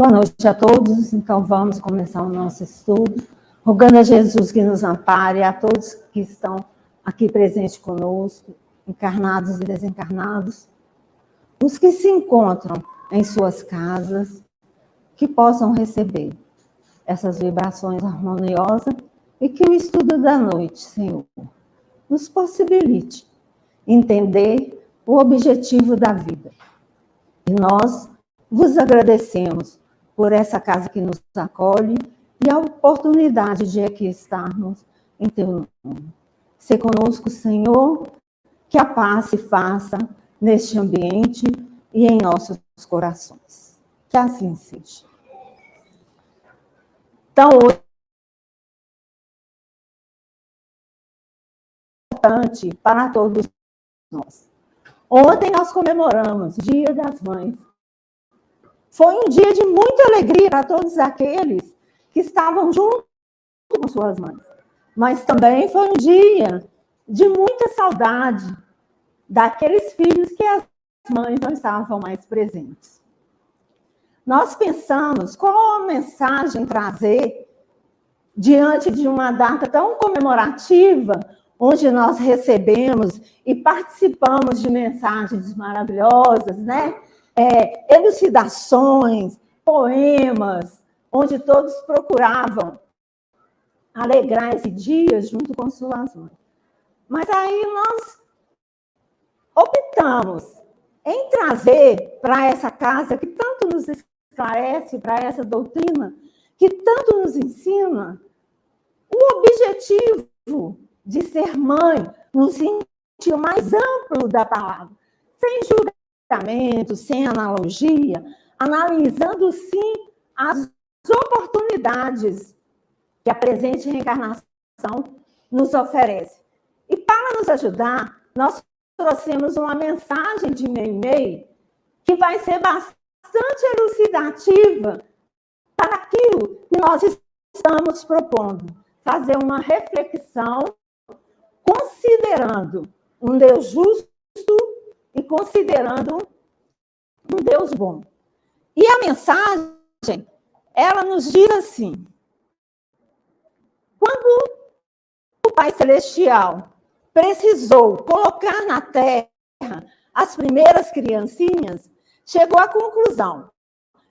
Boa noite a todos. Então, vamos começar o nosso estudo, rogando a Jesus que nos ampare, a todos que estão aqui presentes conosco, encarnados e desencarnados, os que se encontram em suas casas, que possam receber essas vibrações harmoniosas e que o estudo da noite, Senhor, nos possibilite entender o objetivo da vida. E nós vos agradecemos por essa casa que nos acolhe e a oportunidade de aqui estarmos em teu nome. Se conosco, Senhor, que a paz se faça neste ambiente e em nossos corações. Que assim seja. Então, hoje é importante para todos nós. Ontem nós comemoramos o Dia das Mães. Foi um dia de muita alegria para todos aqueles que estavam junto com suas mães. Mas também foi um dia de muita saudade daqueles filhos que as mães não estavam mais presentes. Nós pensamos qual a mensagem trazer diante de uma data tão comemorativa, onde nós recebemos e participamos de mensagens maravilhosas, né? Elucidações, poemas, onde todos procuravam alegrar esse dia junto com suas mães. Mas aí nós optamos em trazer para essa casa que tanto nos esclarece, para essa doutrina que tanto nos ensina, o objetivo de ser mãe no sentido mais amplo da palavra, sem julgamento, sem analogia, analisando sim as oportunidades que a presente reencarnação nos oferece. E para nos ajudar, nós trouxemos uma mensagem de Meimei que vai ser bastante elucidativa para aquilo que nós estamos propondo. Fazer uma reflexão considerando um Deus justo e considerando um Deus bom. E a mensagem, ela nos diz assim: quando o Pai Celestial precisou colocar na Terra as primeiras criancinhas, chegou à conclusão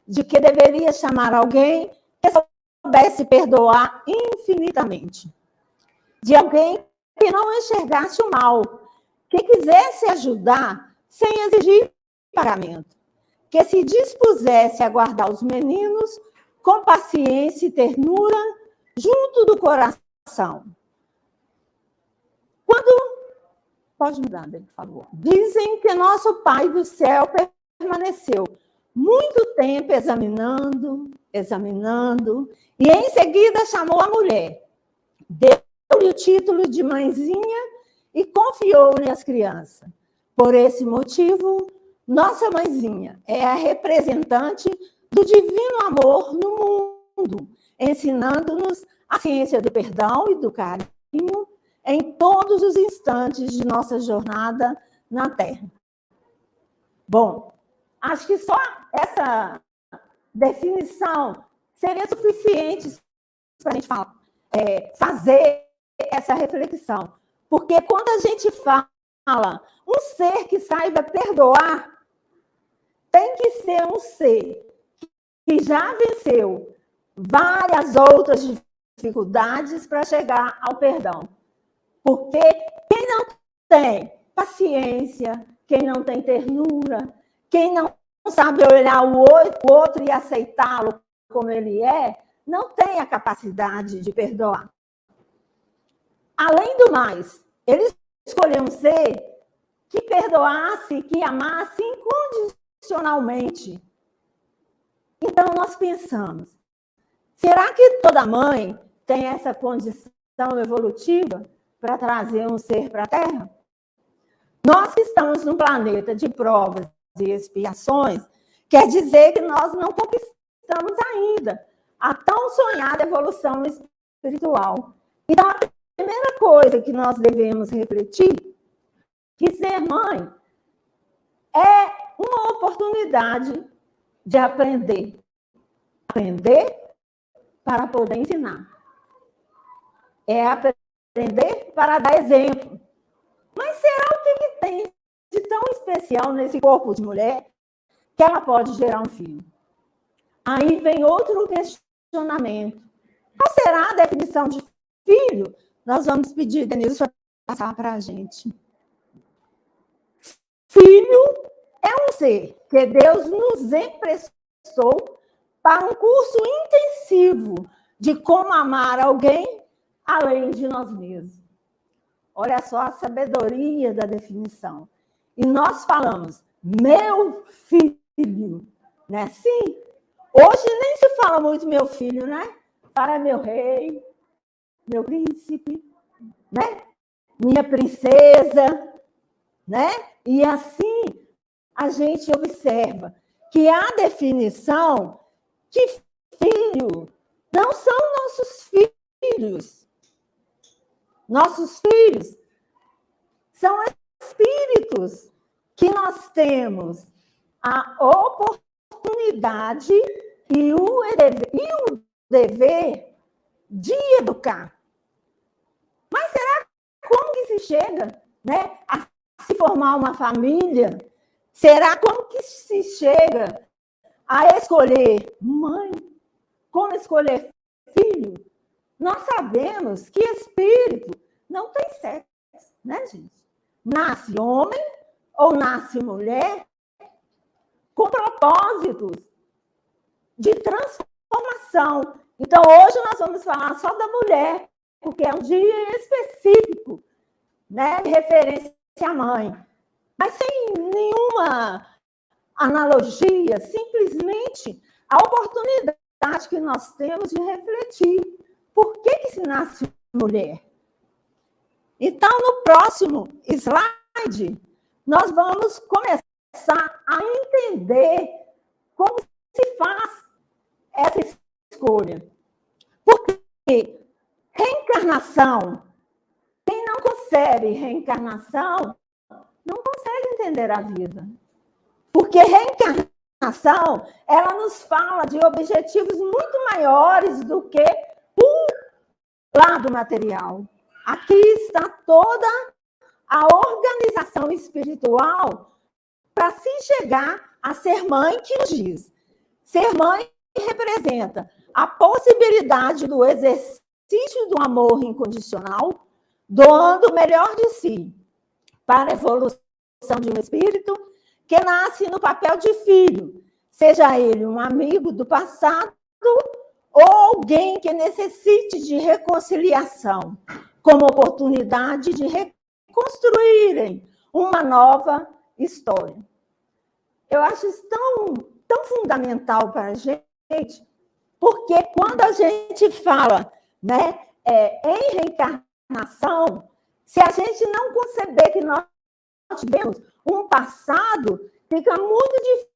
de que deveria chamar alguém que soubesse perdoar infinitamente, de alguém que não enxergasse o mal, que quisesse ajudar sem exigir pagamento, que se dispusesse a guardar os meninos com paciência e ternura junto do coração. Pode mudar, por favor. Dizem que nosso Pai do céu permaneceu muito tempo examinando, e em seguida chamou a mulher, deu-lhe o título de mãezinha e confiou-lhe as crianças. Por esse motivo, nossa mãezinha é a representante do divino amor no mundo, ensinando-nos a ciência do perdão e do carinho em todos os instantes de nossa jornada na Terra. Bom, acho que só essa definição seria suficiente para a gente fazer essa reflexão. Porque quando a gente fala um ser que saiba perdoar, tem que ser um ser que já venceu várias outras dificuldades para chegar ao perdão. Porque quem não tem paciência, quem não tem ternura, quem não sabe olhar o outro e aceitá-lo como ele é, não tem a capacidade de perdoar. Além do mais, ele escolheu um ser que perdoasse, que amasse incondicionalmente. Então, nós pensamos, será que toda mãe tem essa condição evolutiva para trazer um ser para a Terra? Nós que estamos num planeta de provas e expiações, quer dizer que nós não conquistamos ainda a tão sonhada evolução espiritual. Então, a primeira coisa que nós devemos refletir, que ser mãe é uma oportunidade de aprender aprender para poder ensinar. É aprender para dar exemplo. Mas será o que tem de tão especial nesse corpo de mulher que ela pode gerar um filho? Aí vem outro questionamento. Qual será a definição de filho? Nós vamos pedir, Denise, para passar para a gente. Filho é um ser que Deus nos emprestou para um curso intensivo de como amar alguém além de nós mesmos. Olha só a sabedoria da definição. E nós falamos, meu filho, né? Sim. Hoje nem se fala muito meu filho, né? Para meu rei, meu príncipe, né? Minha princesa, né? E assim a gente observa que a definição que filho não são nossos filhos. Nossos filhos são espíritos que nós temos a oportunidade e o dever de educar. Mas será como que se chega, né, a se formar uma família? Será como que se chega a escolher mãe? Como escolher filho? Nós sabemos que espírito não tem sexo, né, gente? Nasce homem ou nasce mulher com propósitos de transformação. Então, hoje nós vamos falar só da mulher, porque é um dia específico, né, de referência à mãe. Mas sem nenhuma analogia, simplesmente a oportunidade que nós temos de refletir. Por que se nasce mulher? Então, no próximo slide, nós vamos começar a entender como se faz essa escolha. Porque reencarnação, quem não concebe reencarnação, não consegue entender a vida. Porque reencarnação, ela nos fala de objetivos muito maiores do que o lado material. Aqui está toda a organização espiritual para se chegar a ser mãe, que nos diz. Ser mãe representa a possibilidade do exercício do amor incondicional, doando o melhor de si para a evolução de um espírito que nasce no papel de filho, seja ele um amigo do passado ou alguém que necessite de reconciliação, como oportunidade de reconstruírem uma nova história. Eu acho isso tão fundamental para a gente, porque quando a gente fala, né, em reencarnação, se a gente não conceber que nós tivemos um passado, fica muito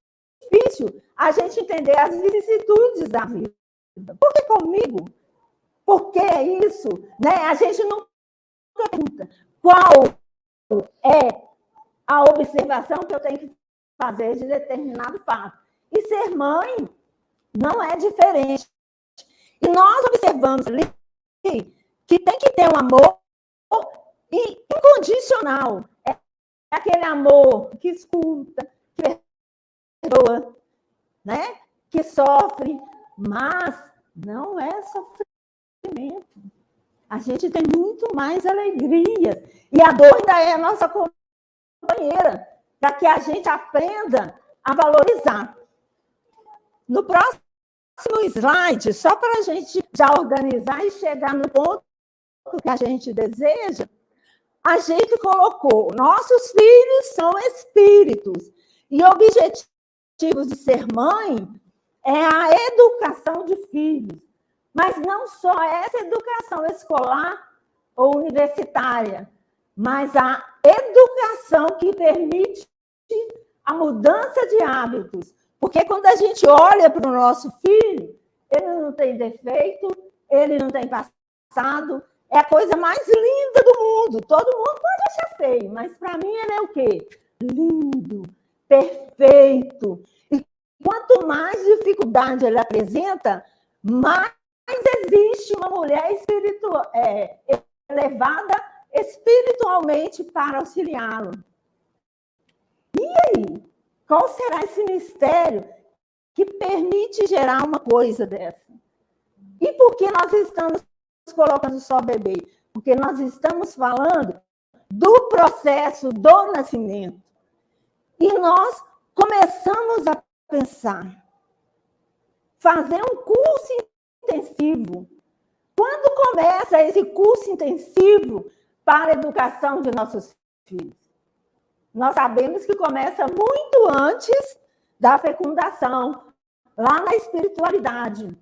difícil a gente entender as vicissitudes da vida. Por que comigo? Por que isso? Né? A gente não pergunta qual é a observação que eu tenho que fazer de determinado fato. E ser mãe não é diferente. E nós observamos ali que tem que ter um amor incondicional. É aquele amor que escuta, que perdoa, né? Que sofre, mas não é sofrimento. A gente tem muito mais alegria. E a dor ainda é a nossa companheira, para que a gente aprenda a valorizar. No próximo slide, só para a gente já organizar e chegar no ponto que a gente deseja, a gente colocou, nossos filhos são espíritos, e o objetivo de ser mãe é a educação de filhos, mas não só essa educação escolar ou universitária, mas a educação que permite a mudança de hábitos. Porque quando a gente olha para o nosso filho, ele não tem defeito, ele não tem passado, é a coisa mais linda do mundo. Todo mundo pode achar feio, mas para mim ele é o quê? Lindo, perfeito. E quanto mais dificuldade ele apresenta, mais existe uma mulher elevada espiritualmente para auxiliá-lo. E aí? Qual será esse mistério que permite gerar uma coisa dessa? E por que nós estamos colocando só bebê? Porque nós estamos falando do processo do nascimento. E nós começamos a pensar, fazer um curso intensivo. Quando começa esse curso intensivo para a educação de nossos filhos? Nós sabemos que começa muito antes da fecundação, lá na espiritualidade.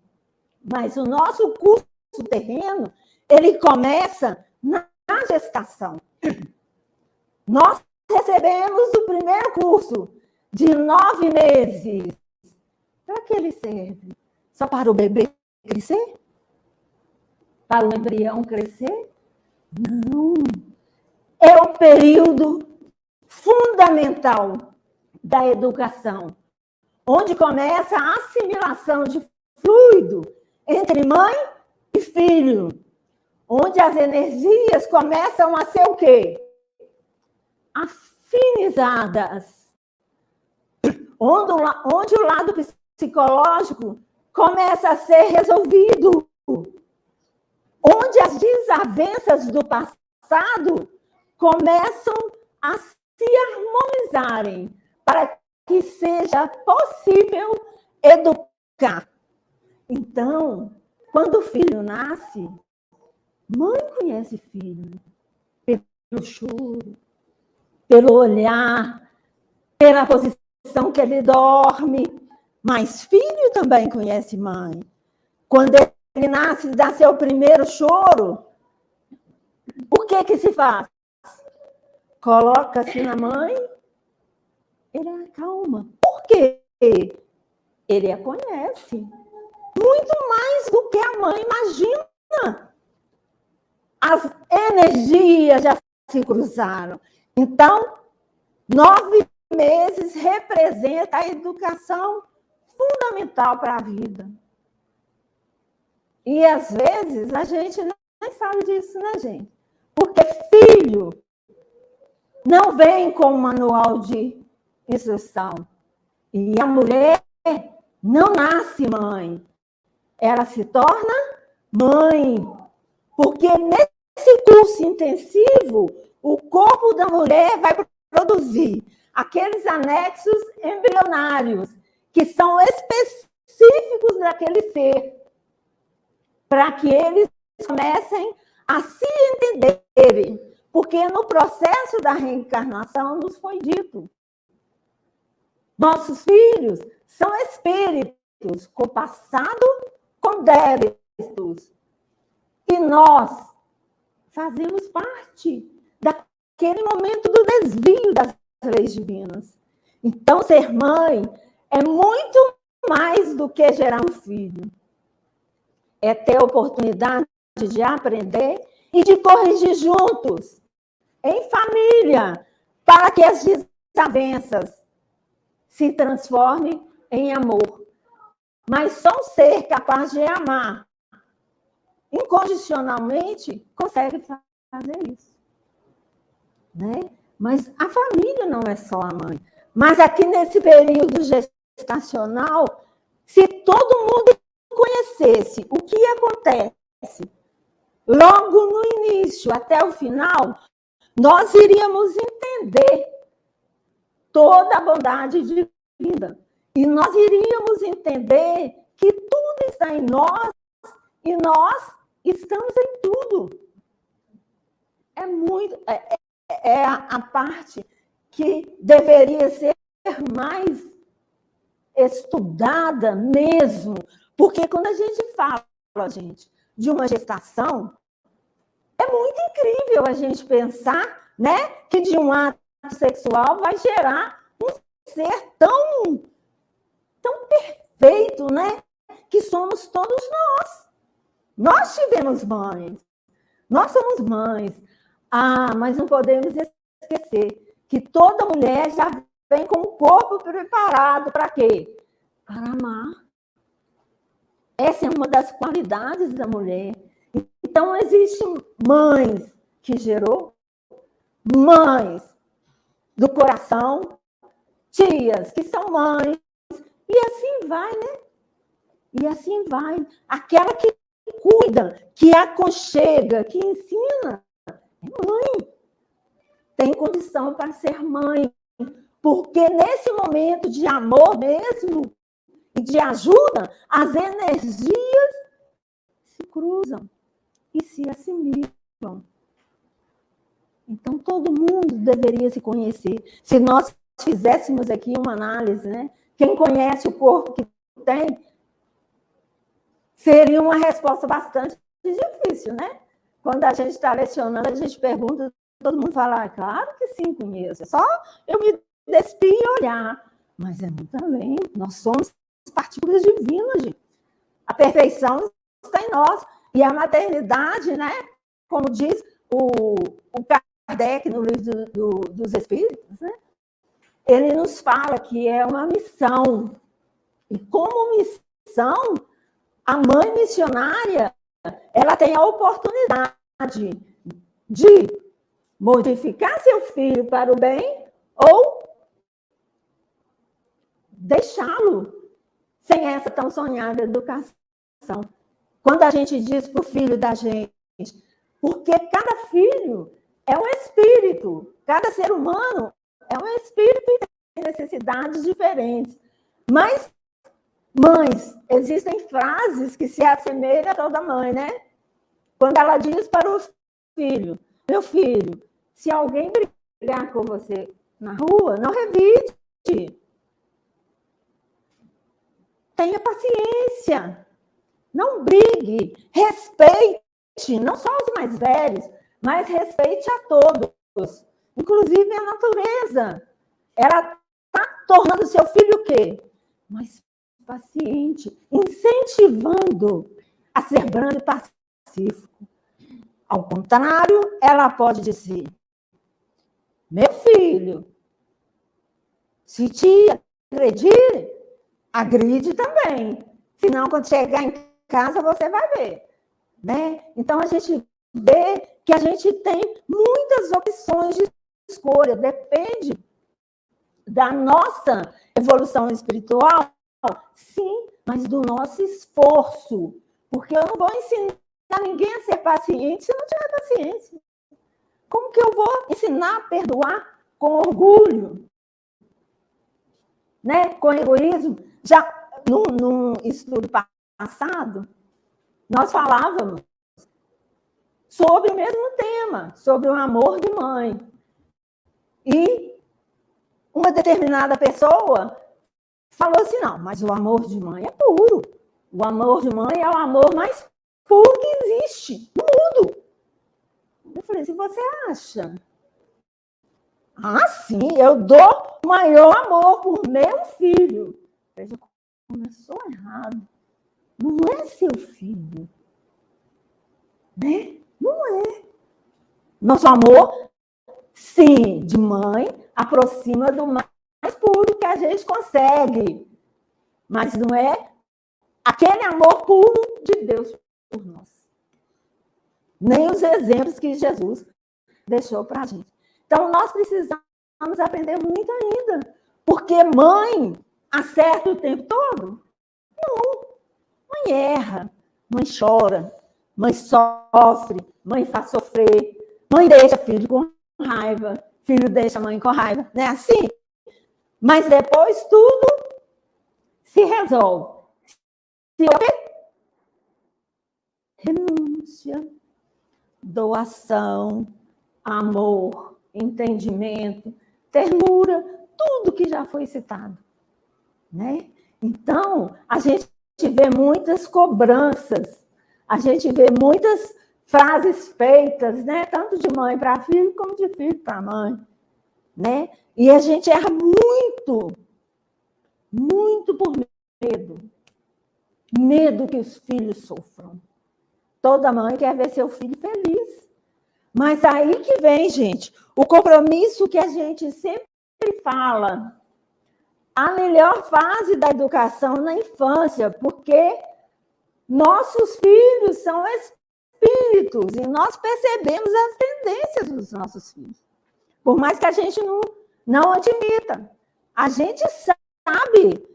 Mas o nosso curso terreno, ele começa na gestação. Nós recebemos o primeiro curso de 9 meses. Para que ele serve? Só para o bebê crescer? Para o embrião crescer? Não. É o período fundamental da educação, onde começa a assimilação de fluido entre mãe e filho, onde as energias começam a ser o quê? Afinizadas. Onde o lado psicológico começa a ser resolvido. Onde as desavenças do passado começam a se harmonizarem para que seja possível educar. Então, quando o filho nasce, mãe conhece filho pelo choro, pelo olhar, pela posição que ele dorme, mas filho também conhece mãe. Quando ele nasce e dá seu primeiro choro, o que se faz? Coloca-se na mãe, ele acalma. Por quê? Ele a conhece. Muito mais do que a mãe imagina. As energias já se cruzaram. Então, 9 meses representa a educação fundamental para a vida. E, às vezes, a gente nem sabe disso, né, gente? Porque filho não vem com um manual de instrução. E a mulher não nasce mãe. Ela se torna mãe. Porque nesse curso intensivo, o corpo da mulher vai produzir aqueles anexos embrionários que são específicos daquele ser, para que eles comecem a se entenderem. Porque no processo da reencarnação nos foi dito, nossos filhos são espíritos com passado, com débitos. E nós fazemos parte daquele momento do desvio das leis divinas. Então, ser mãe é muito mais do que gerar um filho. É ter a oportunidade de aprender e de corrigir juntos, em família, para que as desavenças se transformem em amor. Mas só um ser capaz de amar incondicionalmente consegue fazer isso. Né? Mas a família não é só a mãe. Mas aqui nesse período gestacional, se todo mundo conhecesse o que acontece logo no início até o final, nós iríamos entender toda a bondade divina. E nós iríamos entender que tudo está em nós e nós estamos em tudo. É a parte que deveria ser mais estudada mesmo, porque quando a gente fala, gente, de uma gestação, é muito incrível a gente pensar, né, que de um ato sexual vai gerar um ser tão perfeito, né, que somos todos nós. Nós tivemos mães, nós somos mães. Mas não podemos esquecer que toda mulher já vem com o corpo preparado para quê? para amar. Essa é uma das qualidades da mulher. Então, existem mães que gerou, mães do coração, tias que são mães, e assim vai, né? E assim vai. Aquela que cuida, que aconchega, que ensina, é mãe. Tem condição para ser mãe. Porque nesse momento de amor mesmo, e de ajuda, as energias se cruzam e se assimilam. Então, todo mundo deveria se conhecer. Se nós fizéssemos aqui uma análise, né? Quem conhece o corpo que tem, seria uma resposta bastante difícil, né? Quando a gente está lecionando, a gente pergunta, todo mundo fala, claro que sim, conheço. É só eu me despir e olhar. Mas é muito além. Nós somos partículas divinas, gente. A perfeição está em nós. E a maternidade, né? Como diz o Kardec no livro dos Espíritos, né? Ele nos fala que é uma missão. E como missão, a mãe missionária, ela tem a oportunidade de modificar seu filho para o bem ou deixá-lo sem essa tão sonhada educação. Quando a gente diz para o filho da gente, porque cada filho é um espírito, cada ser humano é um espírito e tem necessidades diferentes. Mas, mães, existem frases que se assemelham a toda mãe, né? Quando ela diz para o filho, meu filho, se alguém brigar com você na rua, não revide. Tenha paciência. Não brigue. Respeite, não só os mais velhos, mas respeite a todos. Inclusive a natureza. Ela está tornando seu filho o quê? Mais paciente, incentivando a ser brando e pacífico. Ao contrário, ela pode dizer, meu filho, se te agredir, agride também. Senão, quando chegar em casa, você vai ver. Né? Então, a gente vê que a gente tem muitas opções de escolha. Depende da nossa evolução espiritual, sim, mas do nosso esforço. Porque eu não vou ensinar ninguém a ser paciente se não tiver paciência. Como que eu vou ensinar a perdoar com orgulho? Né? Com egoísmo? Já num estudo passado, nós falávamos sobre o mesmo tema, sobre o amor de mãe. E uma determinada pessoa falou assim, não, mas o amor de mãe é puro. O amor de mãe é o amor mais puro que existe no mundo. Eu falei, se você acha? Ah, sim, eu dou o maior amor por meu filho. Veja, começou errado. Não é seu filho. Né? Não é. Nosso amor, sim, de mãe, aproxima do mais puro que a gente consegue. Mas não é aquele amor puro de Deus por nós. Nem os exemplos que Jesus deixou para a gente. Então, nós precisamos aprender muito ainda. Porque mãe acerta o tempo todo? Não. Mãe erra, mãe chora, mãe sofre, mãe faz sofrer, mãe deixa filho com raiva, filho deixa mãe com raiva. Não é assim? Mas depois tudo se resolve. Se o quê? Renúncia, doação, amor, entendimento, ternura, tudo que já foi citado. Né? Então, a gente vê muitas cobranças, a gente vê muitas frases feitas, né? Tanto de mãe para filho, como de filho para mãe. Né? E a gente erra muito, muito por medo. Medo que os filhos sofram. Toda mãe quer ver seu filho feliz. Mas aí que vem, gente, o compromisso que a gente sempre fala. a melhor fase da educação na infância, porque nossos filhos são espíritos e nós percebemos as tendências dos nossos filhos. Por mais que a gente não admita. A gente sabe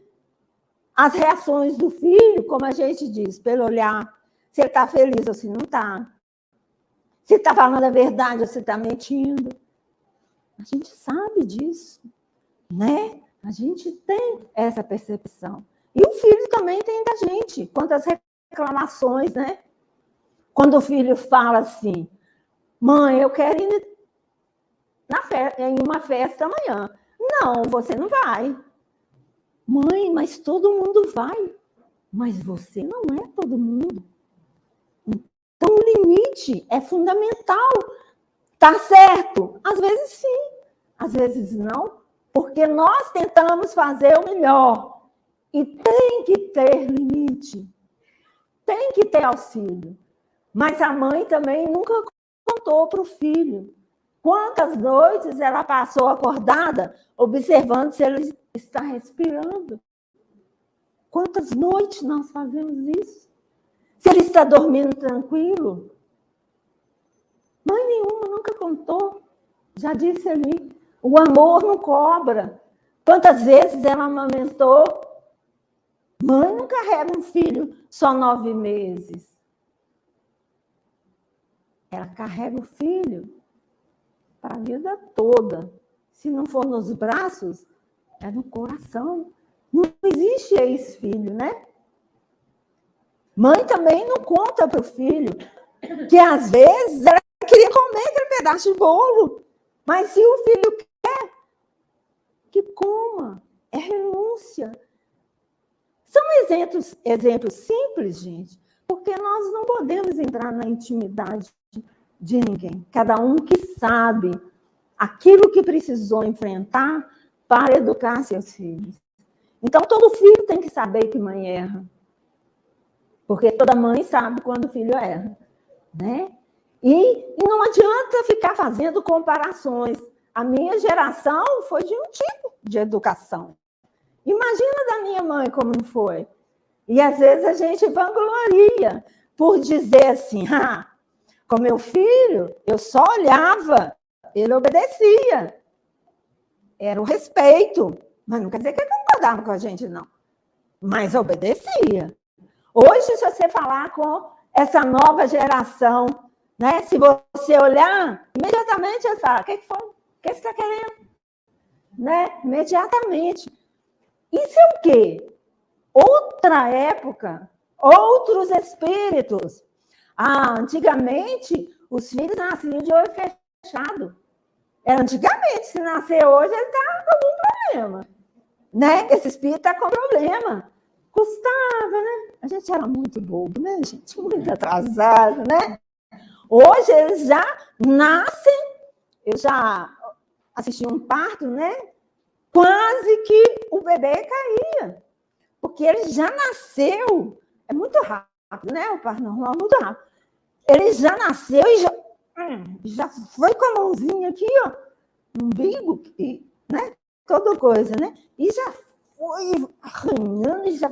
as reações do filho, como a gente diz, pelo olhar, se ele está feliz ou se não está. Se está falando a verdade ou se está mentindo. A gente sabe disso, né? A gente tem essa percepção. E o filho também tem da gente. Quantas reclamações, né? Quando o filho fala assim, mãe, eu quero ir em uma festa amanhã. Não, você não vai. Mãe, mas todo mundo vai. Mas você não é todo mundo. Então, o limite é fundamental. Tá certo? Às vezes sim, às vezes não, porque nós tentamos fazer o melhor. E tem que ter limite. Tem que ter auxílio. Mas a mãe também nunca contou para o filho. Quantas noites ela passou acordada, observando se ele está respirando? Quantas noites nós fazemos isso? Se ele está dormindo tranquilo? Mãe nenhuma nunca contou. Já disse ali, o amor não cobra. Quantas vezes ela amamentou? Mãe não carrega um filho só 9 meses. Ela carrega o filho para a vida toda. Se não for nos braços, é no coração. Não existe ex-filho, né? Mãe também não conta para o filho que, às vezes, ela queria comer aquele pedaço de bolo. Mas se o filho quer, que coma. É renúncia. São exemplos simples, gente, porque nós não podemos entrar na intimidade de ninguém. Cada um que sabe aquilo que precisou enfrentar para educar seus filhos. Então, todo filho tem que saber que mãe erra. Porque toda mãe sabe quando o filho erra, né? E não adianta ficar fazendo comparações. A minha geração foi de um tipo de educação. Imagina da minha mãe como não foi. E às vezes a gente vangloria por dizer assim, com meu filho, eu só olhava, ele obedecia. Era o respeito. Mas não quer dizer que ele concordava com a gente, não. Mas obedecia. Hoje, se você falar com essa nova geração, né? Se você olhar, imediatamente ele fala, o que foi? O que você está querendo? Né? Imediatamente. Isso é o quê? Outra época, outros espíritos. Antigamente, os filhos nasciam de olho fechado. Antigamente, se nascer hoje, ele está com algum problema. Né? Esse espírito está com problema. Custava, né? A gente era muito bobo, né, gente? Muito atrasado, né? Hoje eles já nascem, eu já assisti um parto, né? Quase que o bebê caía. Porque ele já nasceu. É muito rápido, né? O parto normal é muito rápido. Ele já nasceu e já foi com a mãozinha aqui, ó, no umbigo, né? Toda coisa, né? E já foi arranhando, e já,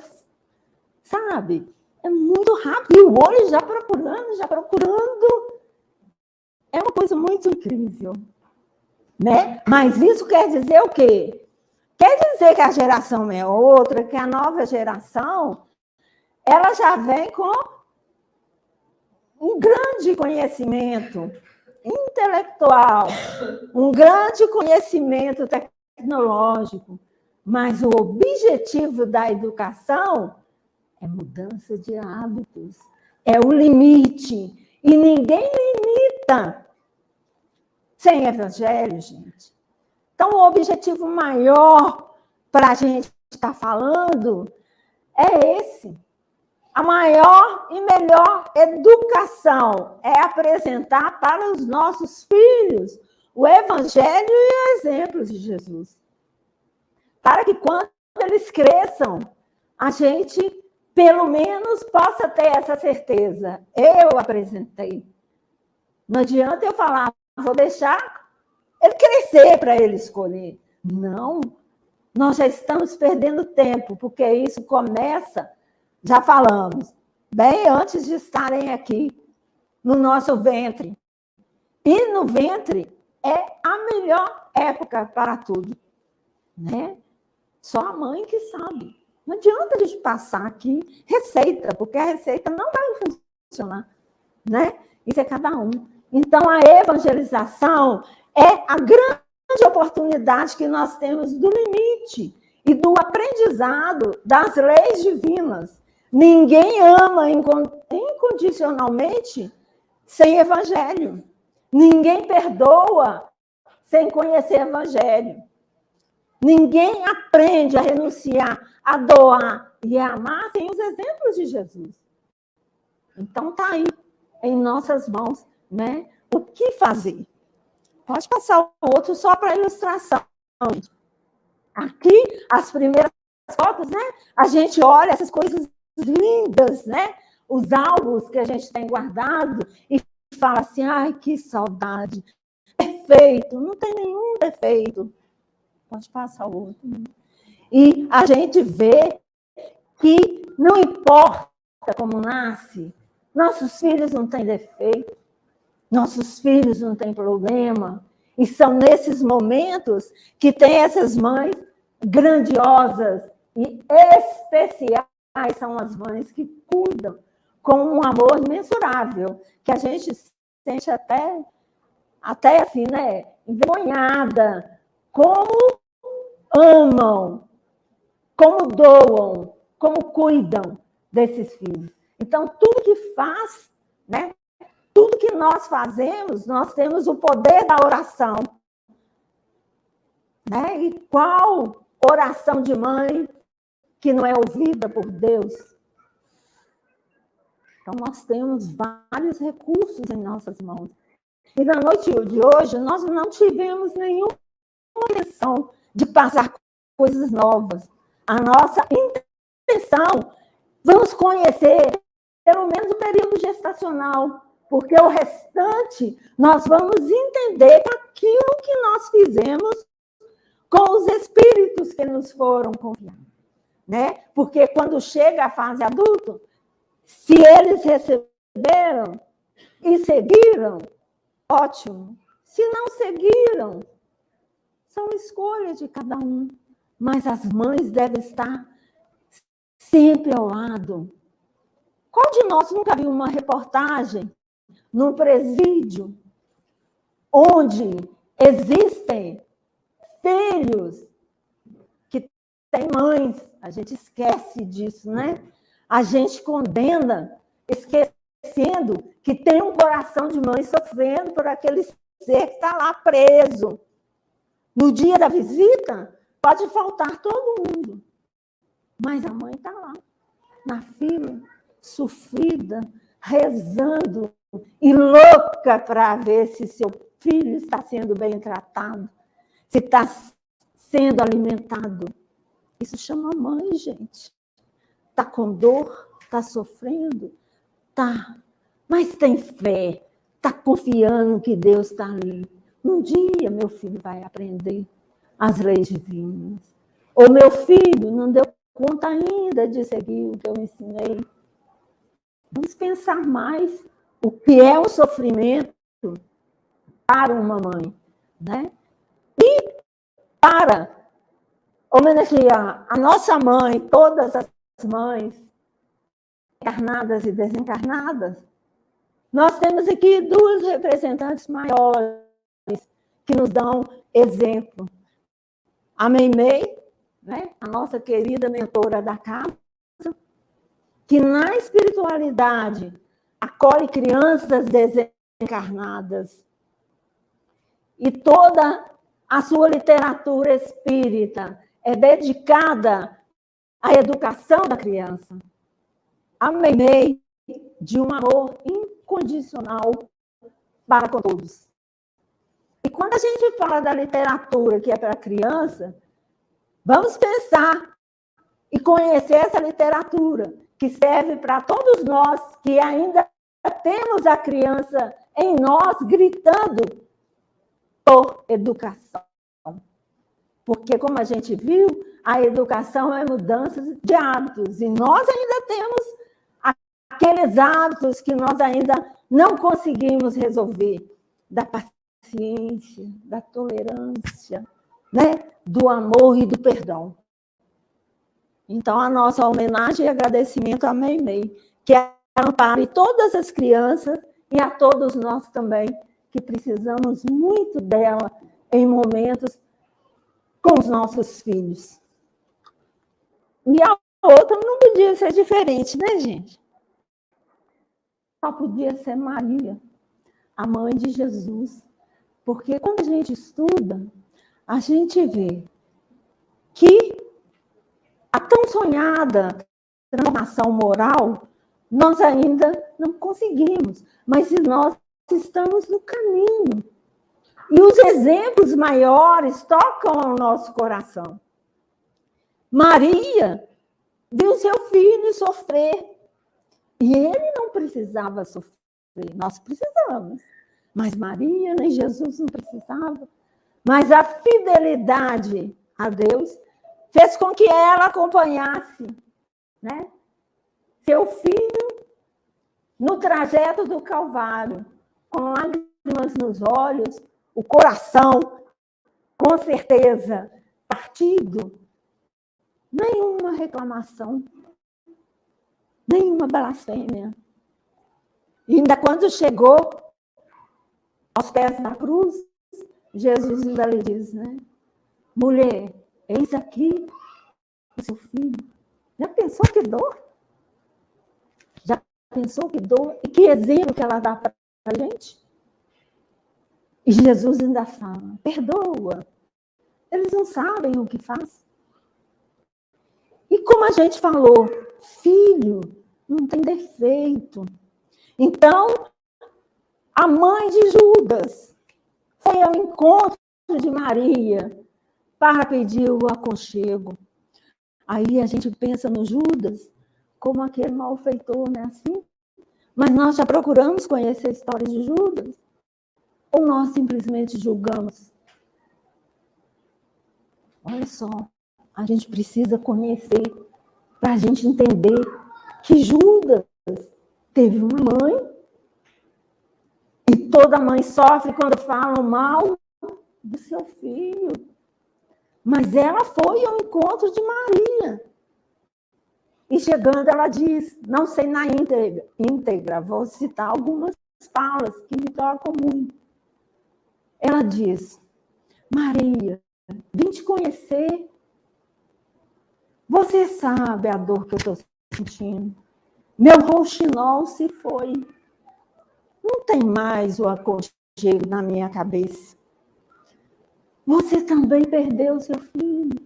sabe? É muito rápido. E o olho já procurando. É uma coisa muito incrível, né? Mas isso quer dizer o quê? Quer dizer que a geração é outra, que a nova geração, ela já vem com um grande conhecimento intelectual, um grande conhecimento tecnológico, mas o objetivo da educação é mudança de hábitos, é o limite, e ninguém limita sem evangelho, gente. Então, o objetivo maior para a gente estar falando é esse. A maior e melhor educação é apresentar para os nossos filhos o evangelho e o exemplo de Jesus. Para que quando eles cresçam, a gente, pelo menos, possa ter essa certeza. Eu apresentei. Não adianta eu falar, vou deixar ele crescer para ele escolher. Não. nós já estamos perdendo tempo, porque isso começa, já falamos, bem antes de estarem aqui, no nosso ventre. E no ventre é a melhor época para tudo, né? Só a mãe que sabe. Não adianta a gente passar aqui receita, porque a receita não vai funcionar, né? Isso é cada um. Então, a evangelização é a grande oportunidade que nós temos do limite e do aprendizado das leis divinas. Ninguém ama incondicionalmente sem evangelho. Ninguém perdoa sem conhecer evangelho. Ninguém aprende a renunciar, a doar e a amar sem os exemplos de Jesus. Então, está aí, em nossas mãos, né? O que fazer? Pode passar o outro só para ilustração. Aqui, as primeiras fotos, né? A gente olha essas coisas lindas, né? Os álbuns que a gente tem guardado e fala assim, ai, que saudade. Perfeito, não tem nenhum defeito. Pode passar o outro. E a gente vê que não importa como nasce, nossos filhos não têm defeito, nossos filhos não têm problema. E são nesses momentos que tem essas mães grandiosas e especiais, são as mães que cuidam com um amor imensurável, que a gente sente até assim, né, envergonhada. Como amam, como doam, como cuidam desses filhos. Então, tudo que faz, né? Tudo que nós fazemos, nós temos o poder da oração. Né? E qual oração de mãe que não é ouvida por Deus? Então, nós temos vários recursos em nossas mãos. E na noite de hoje, nós não tivemos nenhuma intenção de passar coisas novas. A nossa intenção, vamos conhecer pelo menos o período gestacional, porque o restante nós vamos entender aquilo que nós fizemos com os espíritos que nos foram confiados. Né? Porque quando chega a fase adulta, se eles receberam e seguiram, ótimo. Se não seguiram, são escolhas de cada um. Mas as mães devem estar sempre ao lado. Qual de nós nunca viu uma reportagem num presídio onde existem filhos que têm mães? A gente esquece disso, né? A gente condena, esquecendo que tem um coração de mãe sofrendo por aquele ser que está lá preso. No dia da visita, pode faltar todo mundo. Mas a mãe está lá, na fila, sofrida, rezando e louca para ver se seu filho está sendo bem tratado, se está sendo alimentado. Isso chama mãe, gente. Está com dor, está sofrendo, está, mas tem fé, está confiando que Deus está ali. Um dia meu filho vai aprender as leis divinas. Ou meu filho não deu conta ainda de seguir o que eu ensinei. Vamos pensar mais o que é o sofrimento para uma mãe, né? E para homenagear a nossa mãe, todas as mães, encarnadas e desencarnadas, nós temos aqui duas representantes maiores que nos dão exemplo. A Meimei, né? A nossa querida mentora da casa, que na espiritualidade acolhe crianças desencarnadas. E toda a sua literatura espírita é dedicada à educação da criança. A Meimei, de um amor incondicional para com todos. E quando a gente fala da literatura que é para criança, vamos pensar e conhecer essa literatura, que serve para todos nós que ainda temos a criança em nós gritando por educação, Porque, como a gente viu, a educação é mudança de hábitos. E nós ainda temos aqueles hábitos que nós ainda não conseguimos resolver. Da paciência, da tolerância, né? Do amor e do perdão. Então, a nossa homenagem e agradecimento à Meimei, que ampare todas as crianças e a todos nós também, que precisamos muito dela em momentos com os nossos filhos. E a outra não podia ser diferente, né, gente? Só podia ser Maria, a mãe de Jesus. Porque quando a gente estuda, a gente vê que a tão sonhada transformação moral, nós ainda não conseguimos, mas nós estamos no caminho. E os exemplos maiores tocam ao nosso coração. Maria viu seu filho sofrer. E ele não precisava sofrer, nós precisamos. Mas Maria nem Jesus não precisava. Mas a fidelidade a Deus fez com que ela acompanhasse, né, seu filho no trajeto do Calvário, com lágrimas nos olhos, o coração, com certeza, partido. Nenhuma reclamação, nenhuma blasfêmia. E ainda quando chegou aos pés da cruz, Jesus ainda lhe diz, né? Mulher, eis aqui o seu filho. Já pensou que dor? Já pensou que dor? E que exemplo que ela dá para a gente? E Jesus ainda fala, perdoa. Eles não sabem o que faz. E como a gente falou, filho não tem defeito. Então, a mãe de Judas foi ao encontro de Maria para pedir o aconchego. Aí a gente pensa no Judas como aquele malfeitor, não é assim? Mas nós já procuramos conhecer a história de Judas? Ou nós simplesmente julgamos? Olha só, a gente precisa conhecer para a gente entender que Judas teve uma mãe e toda mãe sofre quando falam mal do seu filho. Mas ela foi ao encontro de Maria. E chegando, ela diz, não sei na íntegra, vou citar algumas falas que me tocam muito. Ela diz, Maria, vim te conhecer. Você sabe a dor que eu estou sentindo. Meu rouxinol se foi. Não tem mais o aconchego na minha cabeça. Você também perdeu seu filho.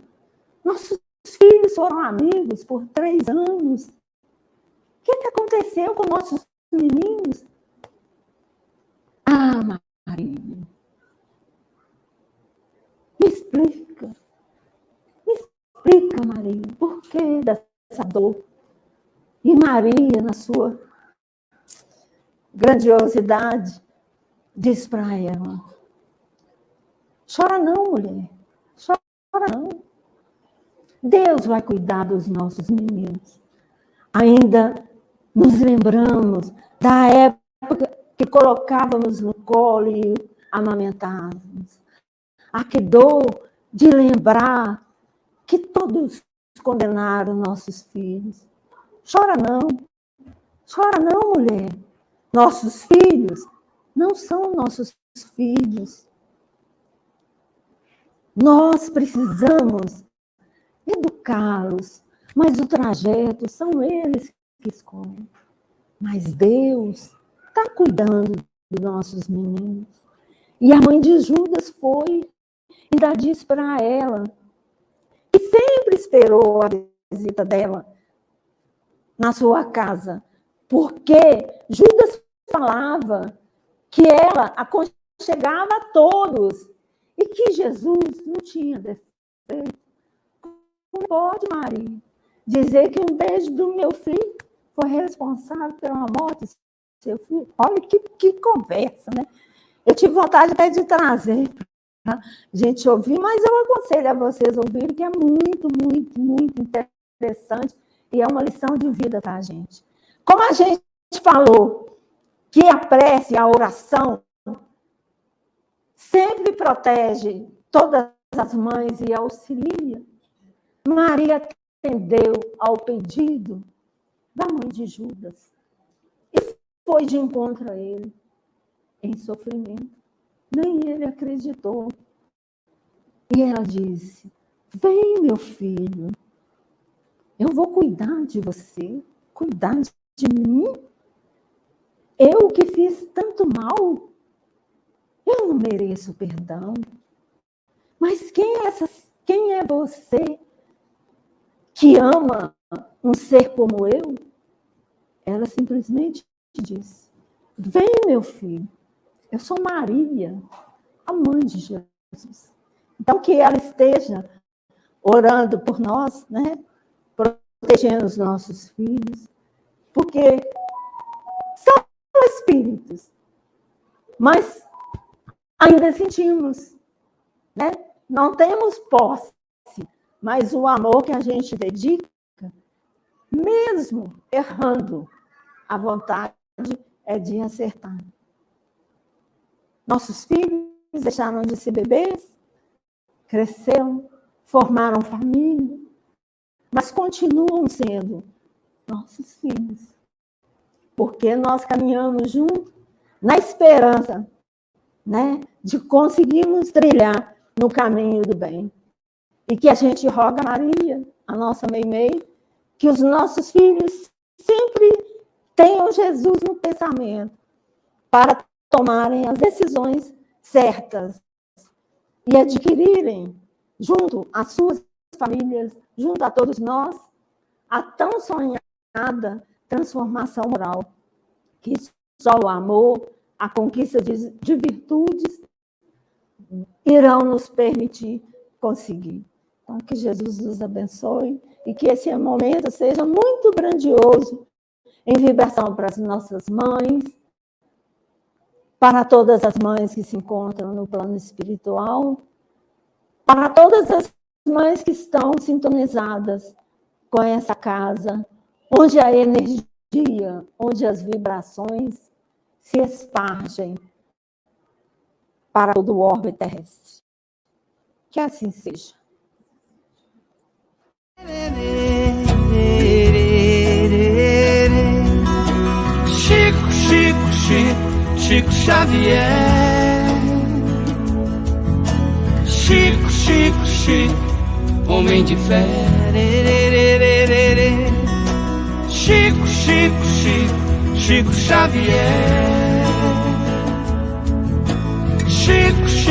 Nossos filhos foram amigos por 3 anos. O que aconteceu com nossos meninos? Ah, Maria, me explica. Me explica, Maria, por que dessa dor? E Maria, na sua grandiosidade, diz para ela, chora não, mulher, chora não. Deus vai cuidar dos nossos meninos. Ainda nos lembramos da época que colocávamos no colo e amamentávamos. A que dor de lembrar que todos condenaram nossos filhos. Chora não, mulher. Nossos filhos não são nossos filhos. Nós precisamos educá-los, mas o trajeto são eles que escolhem. Mas Deus está cuidando dos nossos meninos. E a mãe de Judas foi e ainda disse para ela, e sempre esperou a visita dela na sua casa, porque Judas falava que ela aconchegava a todos e que Jesus não tinha defeito. Como pode, Maria, dizer que um beijo do meu filho foi responsável pela morte do seu filho? Olha que conversa, né? Eu tive vontade até de trazer gente ouvir, mas eu aconselho a vocês ouvirem, que é muito, muito, muito interessante e é uma lição de vida para a gente. Como a gente falou que a prece, a oração, sempre protege todas as mães e auxilia, Maria atendeu ao pedido da mãe de Judas e foi de encontro a ele em sofrimento. Nem ele acreditou. E ela disse: vem, meu filho, eu vou cuidar de você, cuidar de mim. Eu que fiz tanto mal, eu não mereço perdão. Mas quem é você que ama um ser como eu? Ela simplesmente disse: vem, meu filho, eu sou Maria, a mãe de Jesus. Então, que ela esteja orando por nós, né? Protegendo os nossos filhos, porque são espíritos, mas ainda sentimos, né? Não temos posse, mas o amor que a gente dedica, mesmo errando, a vontade é de acertar. Nossos filhos deixaram de ser bebês, cresceram, formaram família, mas continuam sendo nossos filhos. Porque nós caminhamos juntos na esperança, né, de conseguirmos trilhar no caminho do bem. E que a gente roga a Maria, a nossa Meimei, que os nossos filhos sempre tenham Jesus no pensamento para tomarem as decisões certas e adquirirem, junto às suas famílias, junto a todos nós, a tão sonhada transformação moral, que só o amor, a conquista de virtudes irão nos permitir conseguir. Então, que Jesus nos abençoe e que esse momento seja muito grandioso em vibração para as nossas mães, para todas as mães que se encontram no plano espiritual, para todas as mães que estão sintonizadas com essa casa, onde a energia, onde as vibrações se espargem para todo o orbe terrestre. Que assim seja. Chico Xavier. Chico, homem de fé. Chico Xavier. Chico